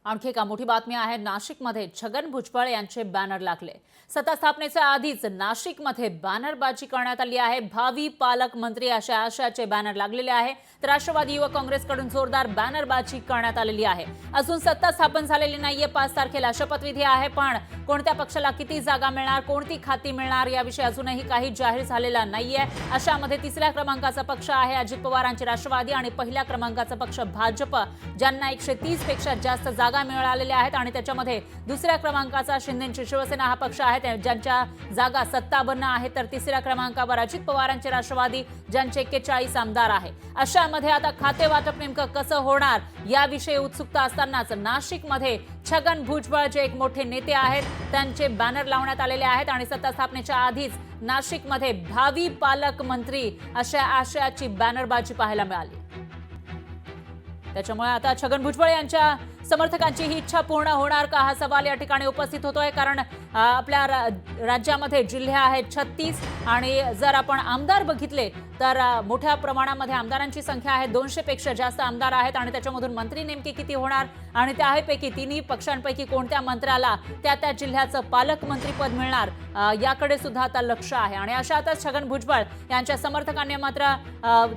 आणखी एका मोठी बातमी आहे। नाशिकमध्ये छगन भुजबळ यांचे बॅनर लागले। सत्ता स्थापनेच्या आधीच नाशिकमध्ये बॅनरबाजी करण्यात आली आहे। भावी पालकमंत्री अशा आशयाचे बॅनर लागलेले आहे। तर राष्ट्रवादी युवक काँग्रेसकडून जोरदार बॅनरबाजी करण्यात आलेली आहे। अजून सत्ता स्थापन झालेली नाहीये। 5 तारखेला शपथविधी आहे, पण कोणत्या पक्षाला किती जागा मिळणार, कोणती खाती मिळणार याविषयी अजूनही काही जाहीर झालेला नाहीये। अशामध्ये तिसऱ्या क्रमांकाचा पक्ष आहे अजित पवारांचे राष्ट्रवादी आणि पहिल्या क्रमांकाचा पक्ष भाजप, ज्यांना 130 पेक्षा जास्त जागा मिळालेल्या आहेत आणि त्याच्यामध्ये दुसऱ्या क्रमांकाचा शिंदेची शिवसेना हा पक्ष आहे ज्यांच्या जागा 57 आहेत। तर तिसऱ्या क्रमांकावर अजित पवारांचे राष्ट्रवादी ज्यांचे 41 आमदार आहे। अशामध्ये आता खाते वाटप नेमकं कसं होणार याविषयी उत्सुकता असतानाच नाशिकमध्ये छगन भुजबळ जे एक मोठे नेते आहेत त्यांचे बॅनर लावण्यात आलेले आहेत आणि सत्ता स्थापनेच्या आधीच नाशिकमध्ये भावी पालकमंत्री अशा आशयाची बॅनरबाजी पाहायला मिळाली। त्याच्यामुळे आता छगन भुजबळ यांच्या समर्थकांची ही इच्छा पूर्ण होणार का हा सवाल या ठिकाणी उपस्थित होतोय। कारण आपल्या राज्यामध्ये जिल्हे आहेत 36 आणि जर आपण आमदार बघितले तर मोठ्या प्रमाणामध्ये आमदारांची संख्या आहे। 200 पेक्षा जास्त आमदार आहेत आणि त्याच्यामधून मंत्री नेमके किती होणार आणि त्यापैकी तिन्ही पक्षांपैकी कोणत्या मंत्र्याला त्या जिल्ह्याचं पालकमंत्री पद मिळणार याकडे सुद्धा आता लक्ष आहे। आणि अशातच छगन भुजबळ यांच्या समर्थकांनी मात्र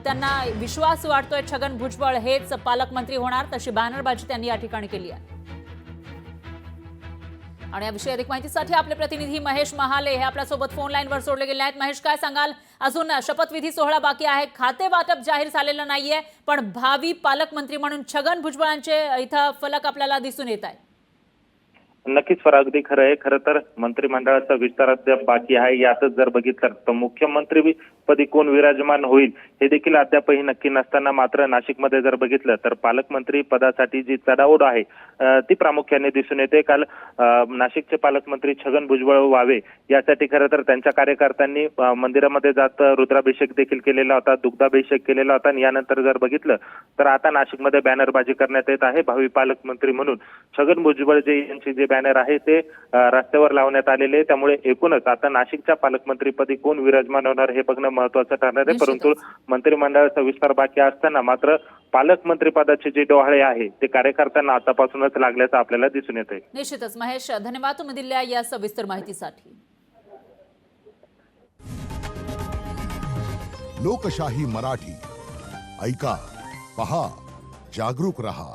त्यांना विश्वास वाटतोय छगन भुजबळ हेच पालकमंत्री होणार, तशी बॅनरबाजी त्यांनी या ठिकाणी केली आहे। आणि याविषयी अधिक माहितीसाठी आपले प्रतिनिधी महेश महाले हे आपल्या सोबत फोन लाईनवर जोडले गेले आहेत। महेश, काय सांगाल? अजून शपथविधी सोहळा बाकी आहे, खाते वाटप जाहीर झालेलं नाहीये, पण भावी पालकमंत्री म्हणून छगन भुजबळांचे इथं फलक आपल्याला दिसून येत आहे। नक्कीच फरक अगदी खरं आहे। खरं तर मंत्रिमंडळाचा विस्तार अद्याप बाकी आहे। यातच जर बघितलं तर मुख्यमंत्री पदी कोण विराजमान होईल हे देखील अद्यापही नक्की नसताना मात्र नाशिकमध्ये जर बघितलं तर पालकमंत्री पदासाठी जी चढाओढ आहे ती प्रामुख्याने दिसून येते। काल नाशिकचे पालकमंत्री छगन भुजबळ व्हावे यासाठी खरं तर त्यांच्या कार्यकर्त्यांनी मंदिरामध्ये जात रुद्राभिषेक देखील केलेला होता, दुग्धाभिषेक केलेला होता आणि यानंतर जर बघितलं तर आता नाशिकमध्ये बॅनरबाजी करण्यात येत आहे। भावी पालकमंत्री म्हणून छगन भुजबळ यांची जे बॅनर आहे ते रस्त्यावर लावण्यात आलेले, त्यामुळे एकूणच आता नाशिकच्या पालकमंत्रीपदी कोण विराजमान होणार हे बघणं महत्त्वाचं ठरणार आहे। परंतु मंत्रिमंडळाचा विस्तार बाकी असताना मात्र पालकमंत्री पदाचे जे डोहाळे आहे ते कार्यकर्त्यांना आतापासूनच लागल्याचं आपल्याला दिसून येत आहे। निश्चितच महेश, धन्यवाद तुम्ही दिलेल्या या सविस्तर माहितीसाठी। लोकशाही मराठी ऐका, पहा, जागरूक रहा।